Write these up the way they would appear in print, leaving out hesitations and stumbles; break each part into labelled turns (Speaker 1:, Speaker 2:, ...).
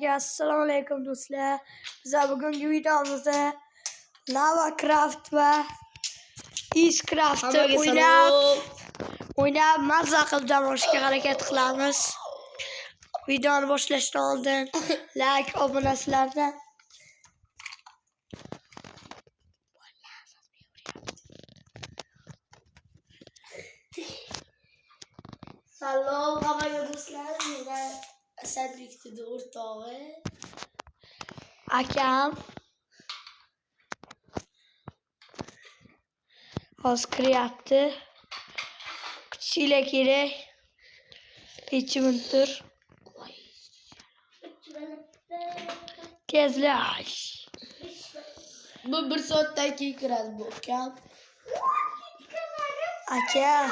Speaker 1: Assalomu alaykum do'stlar. Biz bugungi videomizda Lava Craft va Eastcraft o'ynab mazza qilib dam olishga harakat qilamiz. Videoni boshlashdan oldin like, obunasizlardan
Speaker 2: Salom hammaga do'stlar, men Asadbekning o'rtog'i
Speaker 1: akam hozir kiryapti. Kuchinglar kerak. 5 minutdir. Tezlash.
Speaker 2: bu 1 soatdan keyin kiradi bu ukam.
Speaker 1: Aka,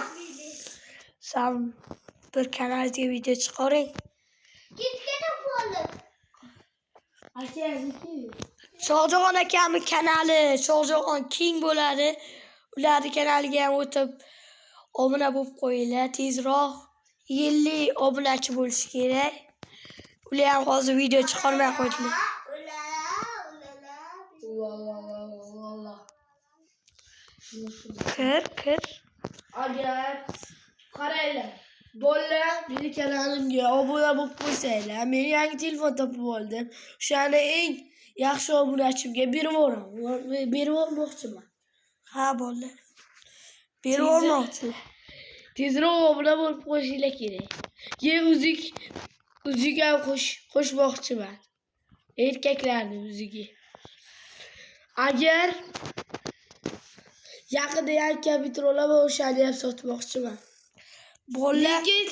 Speaker 1: sen bir kanalga video chiqaring. Shohjahon akamning kanali Shohjahon King bo'ladi. Ularning kanaliga ham o'tib obuna bo'lib qo'yinglar. Tezroq 50 obunachi bo'lish kerak. Ular ham hozir video chiqarmay qo'ydilar. Kir.
Speaker 2: Agar qaranglar, bolalar meni kanalimga obuna bo'lib qo'ysanglar, men yangi telefon topib oldim. O'shani eng yaxshi obunachimga berib yubormoqchiman.
Speaker 1: Ha, bo'ldi. Berib olmoqchi.
Speaker 2: Tezroq obuna bo'lib qo'yishinglar kerak. Uzik ham qo'shmoqchiman. Erkaklarning uziga. Agar yaqinda yangi kompyuter olaman, o'shani ham sotmoqchiman. Lekin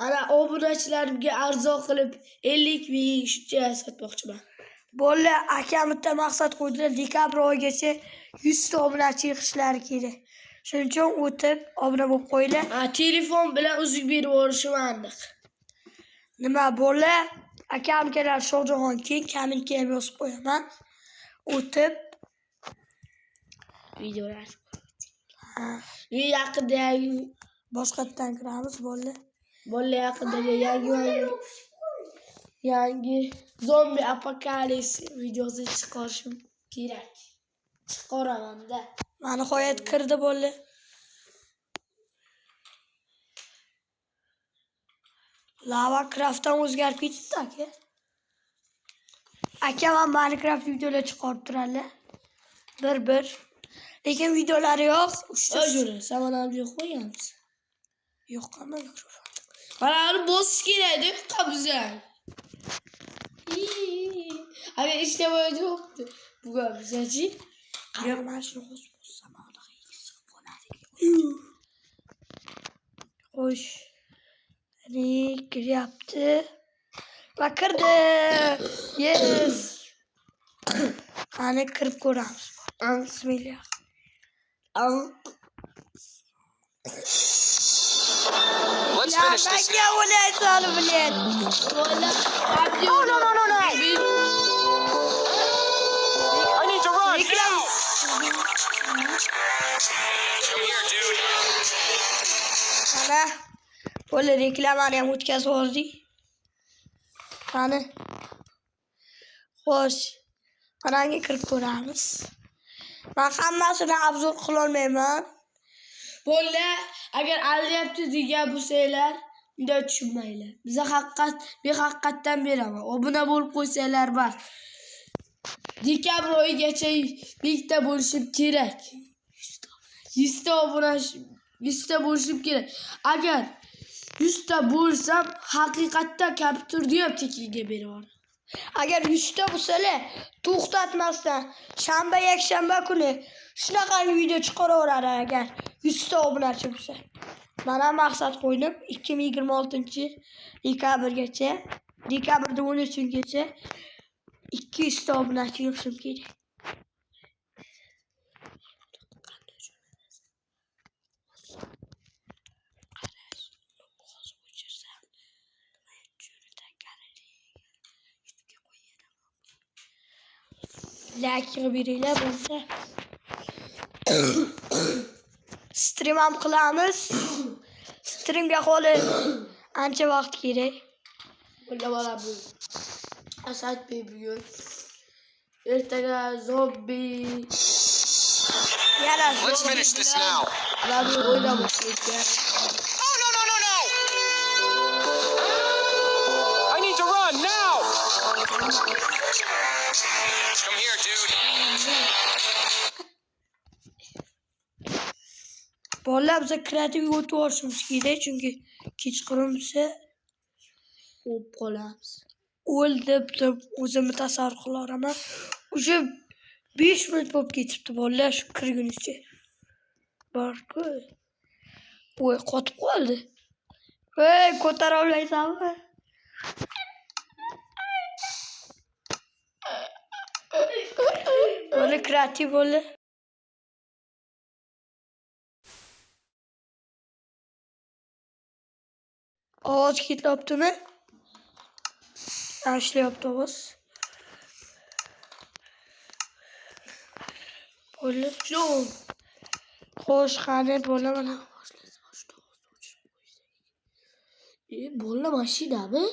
Speaker 2: ana obunachilarimga arzon qilib 50 ming shuncha sotmoqchiman.
Speaker 1: Bo'ldi, akam bitta maqsad qo'ydilar, dekabr oyigacha 100 ta obunachi yig'ishlari kerak. Shuning uchun o'tib obuna bo'lib qo'yinglar.
Speaker 2: Telefon bilan uzik berib yuborishim aniq.
Speaker 1: Nima bo'ldi? Akam kelar Shohjahon King, kaminki ham yozib qo'yaman. O'tib
Speaker 2: videolar. Men yaqinda
Speaker 1: boshqatdan kiramiz, bo'ldi.
Speaker 2: Bola yaqinda yangi zombi apokalips videosi chiqarishim kerak. Chiqaraman-da.
Speaker 1: Mana nihoyat kirdi, bo'ldi. Lava Craftdan o'zgarib ketibdi aka. Akam ham Minecraft videolar chiqarib turadilar. Bir. Lekin videolari yo'q.
Speaker 2: O'shura, samanamga qo'yamiz.
Speaker 1: Yo'q, qanday mikrofon?
Speaker 2: Mana uni bosish kerak-da, qabzang. Agar ishlamaydi bo'pti. Bugun bizachi?
Speaker 1: Qaraman shuni qo'shsam bo'ladi. Xo'sh. Kiryapti. Va kirdi. Yes. Qani kirib ko'ramiz. Bismillah.
Speaker 3: Let's finish this.
Speaker 1: No.
Speaker 3: I need to run now. Come here, dude.
Speaker 1: Ana. Bo'ldi, reklamani ham o'tkazib yubordik. Qani. Xo'sh. Qarangga kirib ko'ramiz. Men hammasini obzor qila olmayman.
Speaker 2: Bo'ldi, agar aldayapti degan bo'lsanglar, unda tushunmanglar. Biza haqiqatdan beraman. Obuna bo'lib qo'ysanglar bas. Dekabr oyigacha 1000 ta bo'lishim kerak. 100 ta obunachi 100 ta bo'lishim kerak. Agar 100 ta bo'lsam, haqiqatdan kompyuterni ham tekinga beraman.
Speaker 1: Agar 100 ta bo'lsalar, to'xtatmasdan shanba, yakshanba kuni shunaqa video chiqaraveradi agar 100 ta obunachi bo'lsa. Mana maqsad qo'ydim 2026-dekabrgacha, dekabrda 13-gacha 200 ta obunachi yig'ishim kerak. Like qilib beringlar bo'lsa. Stream ham qilamiz. Streamga holi ancha vaqt kerak.
Speaker 2: Bo'la bu. Asad Bey bugun. Ertaga zombi.
Speaker 1: Yana
Speaker 3: Let's finish this now.
Speaker 2: Ularni o'ynamoq ekan.
Speaker 3: Oh, no, no, no, no! I need to run now! Come here, dude.
Speaker 1: bolalar biza kreativ o'tib olishimiz kerak, chunki kechqurun biza
Speaker 2: O'p qolamiz.
Speaker 1: o'ldi deb o'zimni tasavvur qilaman. O'sha 5 minut bo'lib ketibdi bolalar shu kirgunicha. Bor-ku. Voy, qotib qoldi. Ey, ko'tara olmaysanmi? Bola kreativ bo'la. Ovoz ketyaptimi? Ishlayapti ovoz. Bola shu. Xo'sh, qani bola mana.
Speaker 2: Bola mashinami?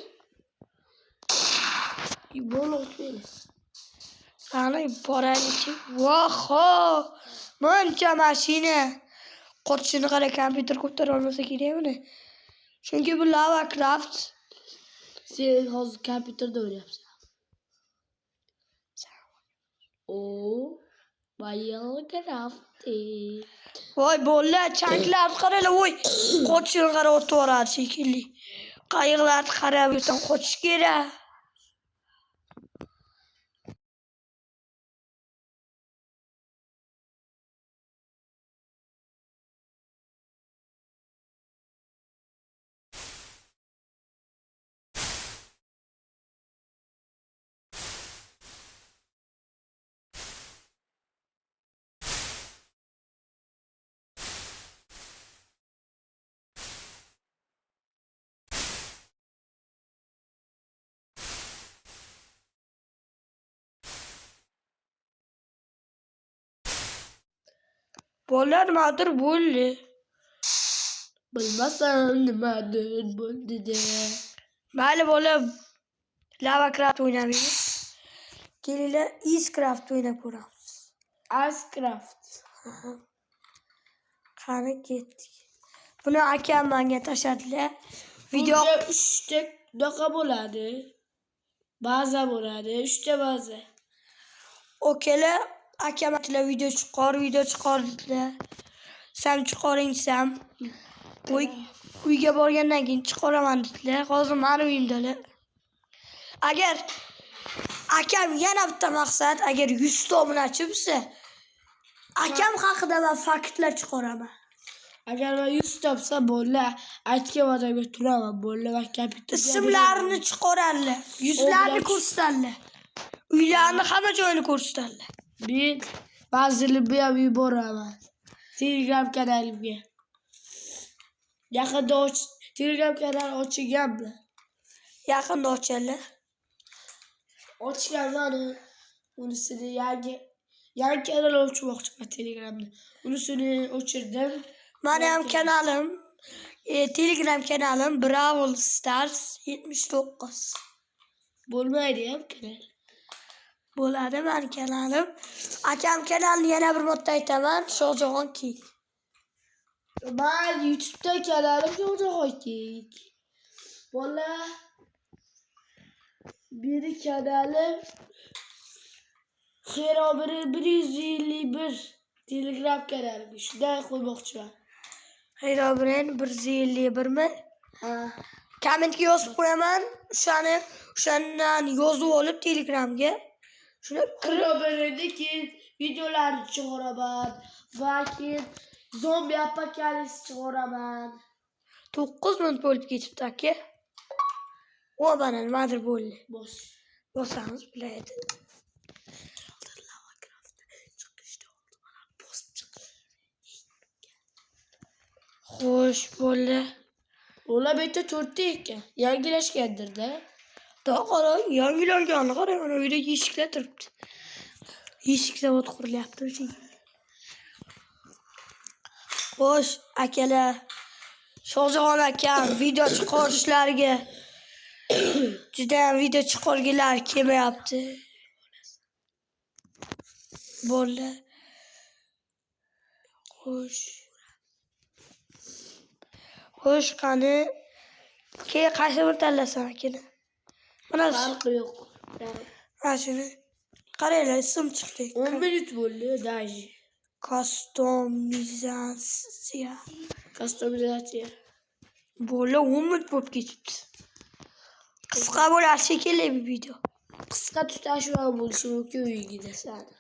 Speaker 2: Bola o'tmaydi.
Speaker 1: Qani boraylik. Voho! Muncha mashina. Qochishini qara, kompyuter ko'tara olmasa kerak uni. Chunki bu Lava Craft.
Speaker 2: Sen hozir kompyuterda o'ynayapsan. Biography.
Speaker 1: Voy bola, chanklar qaranglar, voy. Qochishini qara, o'tib boradi shekilli. Qayiqlarni qarab o'tib qochish kerak. Bola nimadir bo'ldi.
Speaker 2: Bilmasam nimadir bo'ldi-da.
Speaker 1: Mayli bola, Lava Craft o'ynaymiz. Kelinglar, Icecraft o'ynab ko'ramiz.
Speaker 2: Icecraft.
Speaker 1: Qani ketdik. Buni akam menga tashladilar. Video
Speaker 2: 3 ta doqa bo'ladi. Baza bo'ladi, 3 ta baza.
Speaker 1: Okeylar, akam aytdilar video chiqar dedilar. Sen chiqaring desam, uyga borgandan keyin chiqaraman dedilar. Hozir meni uyimdalar. Agar akam yana bitta maqsad, agar 100 ta obunachi bo'lsa, akam haqida men faktlar chiqaraman.
Speaker 2: Agar men 100 topsa bolalar aytgan va'daga turaman. Bolalar kompyuter
Speaker 1: Ismlarini chiqararlar, yuzlarini ko'rsatadilar. Uylarni hamma joyini ko'rsatadilar.
Speaker 2: Men ba'zini bu ham yuboraman. Telegram kanalimga. Yaqinda Telegram kanal ochganman.
Speaker 1: Yaqinda ochganlar.
Speaker 2: Ochganman. Unisini yangi kanal ochmoqchiman Telegramda. Unisini o'chirdim.
Speaker 1: Meni ham kanalim, Telegram kanalim Brawl Stars 79.
Speaker 2: Bo'lmaydi ham kanal.
Speaker 1: Bo'ladi meni kanalim. Akam kanalini yana bir marta aytaman, Shohjahon King.
Speaker 2: Men YouTube'da kanalim Shohjahon King. Bola biri kanalim Xerobiri 151 Telegram kanalim. Shunday qo'ymoqchiman.
Speaker 1: Xayrobirin 151 mi?
Speaker 2: Ha.
Speaker 1: Kommentga yozib qo'yaman. O'shandan yozib olib Telegramga. Shuni
Speaker 2: Xerobirni keyin videolarni chiqaraman. Va keyin zombi apokalips chiqaraman.
Speaker 1: 9 minut bo'lib ketibdi aka. O bana nimadir bo'ldi. Bosamiz bilaydi. Xo'sh, bo'ldi.
Speaker 2: Ular bu yerda 4 ta ekan. Yangilashgandir-da.
Speaker 1: Qara, yangilanganini qara, mana uyda eshiklar turibdi. Eshik zavod qurilyapti o'sha. Xo'sh, akalar, Shohjahon akam video chiqarishlariga Juda video chiqarganlar kelmayapti. Bo'ldi. Xo'sh, qani. Keyin qaysi bir tanlasan akini? Mana
Speaker 2: Farqi yo'q.
Speaker 1: mana shuni. Qaranglar, ism chiqdi.
Speaker 2: 10 minut bo'ldi, daji.
Speaker 1: Customizatsiya.
Speaker 2: Customizatsiya.
Speaker 1: Bo'ldi, 10 minut bo'lib ketibdi. Qisqa bo'lar shekilli bir video.
Speaker 2: Qisqa tutashuv ham bo'lishi mumkin uyingizda sani.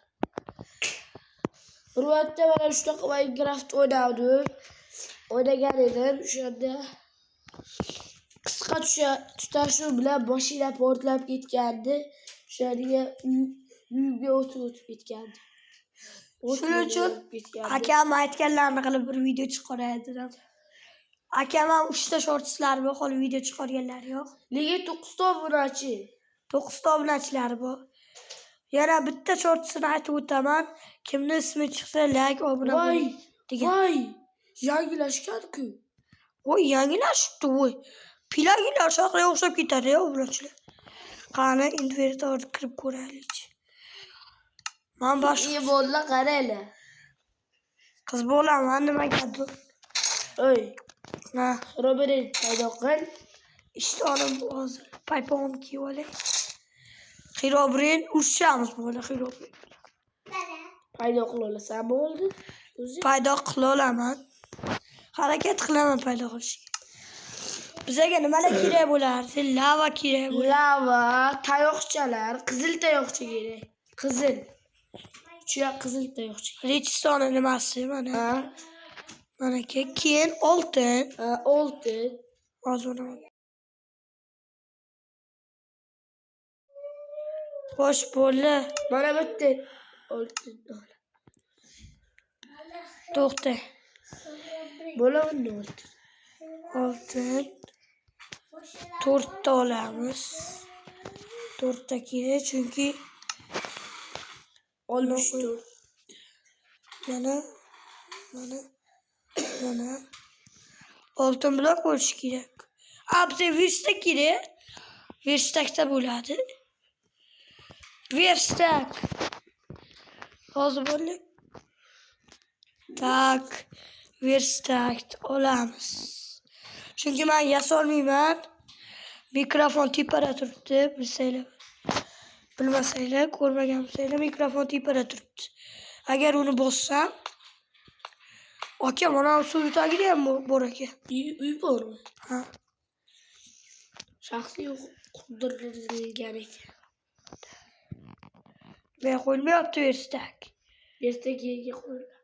Speaker 2: Ro'yxatda mana shunaqa Minecraft o'ynadim. O'ynagan edim, o'shanda qisqa tutashuv bilan mashina portlab ketgandi. O'shanga uyga o'tib ketgandi.
Speaker 1: Shuning uchun akam aytganlarini qilib bir video chiqaraydim. Akam ham 3 ta shortslari bor, hali video chiqarganlari yo'q.
Speaker 2: Nega 9 ta obunachi?
Speaker 1: 9 ta obunachilari bor. Yana bitta shortsini aytib o'taman. Kimni ismi chiqsa like obuna bo'ling degan.
Speaker 2: Voy, yangilashgan-ku.
Speaker 1: Voy, yangilashibdi voy. Pilagilar shaqqa o'xshab ketadi obunachilar. Qani invertorni kirib ko'raylik. Men bosh
Speaker 2: İyi bolla qaranglar.
Speaker 1: qiz bo'laman nimagadir.
Speaker 2: Oy,
Speaker 1: Ha,
Speaker 2: Robert qaydoqin?
Speaker 1: ishtonim hozir paypon kiyib olay. Xirobrin ushamiz bo'la xirobrin.
Speaker 2: Paydo qila olasan bo'ldi. O'zi
Speaker 1: Paydo qila olaman. Harakat qilaman paydo qilishga. Bizga nimalar kerak bo'lardi? Lava kerak bo'lardi.
Speaker 2: lava, tayoqchalar, qizil tayoqcha kerak. Qizil. Chuya qizil tayoqcha.
Speaker 1: Redstone nimasi mana?
Speaker 2: Ha,
Speaker 1: Mana keyin oltin.
Speaker 2: oltin.
Speaker 1: Hozir Xo'sh bo'ldi.
Speaker 2: Mana bitta oltin.
Speaker 1: To'xta.
Speaker 2: Bo'laverdi oltin.
Speaker 1: Oltin. 4 ta olamiz. 4 ta kerak chunki
Speaker 2: 64.
Speaker 1: mana oltin blok bo'lishi kerak. Abse verstak kerak. Verstakda bo'ladi. Verstak. Hozir bo'ldi. Tak. Verstak olamiz. Chunki men yasolmayman. Mikrofon tepada turibdi, bilsanglar. Bilmasanglar, ko'rmagan bo'lsanglar, mikrofon tepada turibdi. Agar uni bossam, aka, mana suv tagida ham bor ekan.
Speaker 2: Uy bormi?
Speaker 1: Ha.
Speaker 2: Shaxsiy qurdirilgan ekan.
Speaker 1: Men qo'ymayapti verstak.
Speaker 2: Erta yerga qo'yiladi.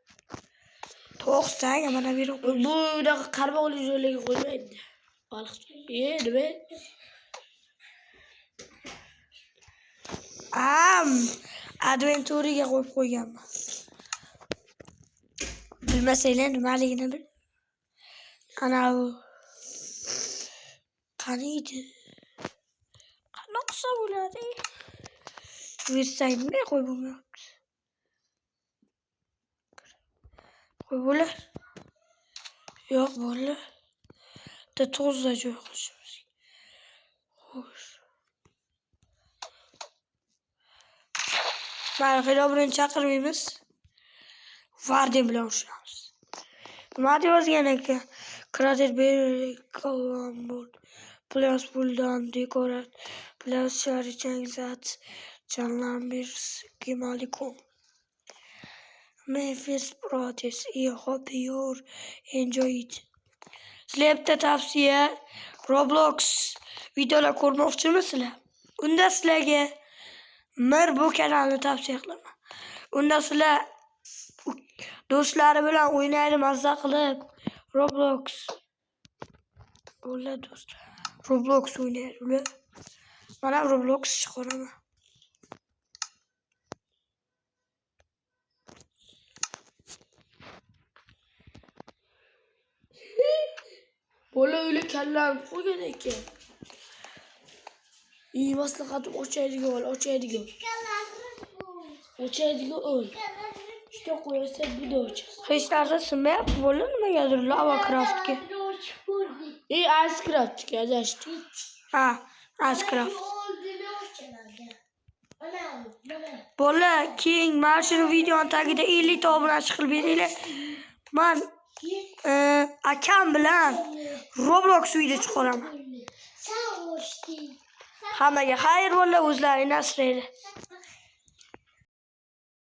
Speaker 1: To'xtang, mana bu yerga qo'y.
Speaker 2: Bu unaqa qarmoqli joylarga qo'ymaydi. Baliqchi. Nima?
Speaker 1: Adventuriga qo'yib qo'yganman. Bilmasanglar nimaligini bil. Ana u qani edi? Qanaqa bo'ladi? Versang nima qo'yib bo'lmayapti. Qo'yib bo'lar. Yo'q, bo'ldi. Da to'g'ri joy qo'yishimiz. Xo'sh. Mana Xirobrini chaqirmaymiz. Varden bilan urushamiz. Nima deb yozgan ekan? Krater Bergambol plus puldan dekorat plus sharichanzat Janlambers Kimalikum. Memphis Protes. I hope you enjoy it. Sizlarga tavsiya Roblox videolar ko'rmoqchimisizlar? Unda sizlarga Mir bu kanalni tavsiya qilaman. Unda sizlar do'stlari bilan o'ynaydi, mazza qilib Roblox do'stlar. Roblox o'ynaydi ular. Mana Roblox chiqaraman.
Speaker 2: Bola öyle kallam qo'ygan ekan. İyi maslahatim ochaydigan ol, ochaydigan. Ochaydigan ol. İşte qo'ysa video ochasiz.
Speaker 1: Hech narsa sinmayapti, bo'ldi nimagadir Lava Craftga.
Speaker 2: Icecraftga adashdi.
Speaker 1: Ha, Ascraft. Bolalar, keyin mana shu videoning tagida 50 ta obunachi qilib beringlar. Men akam bilan Roblox video chiqaraman. Hammaga xayr bo'ldi, o'zlaringni asranglar.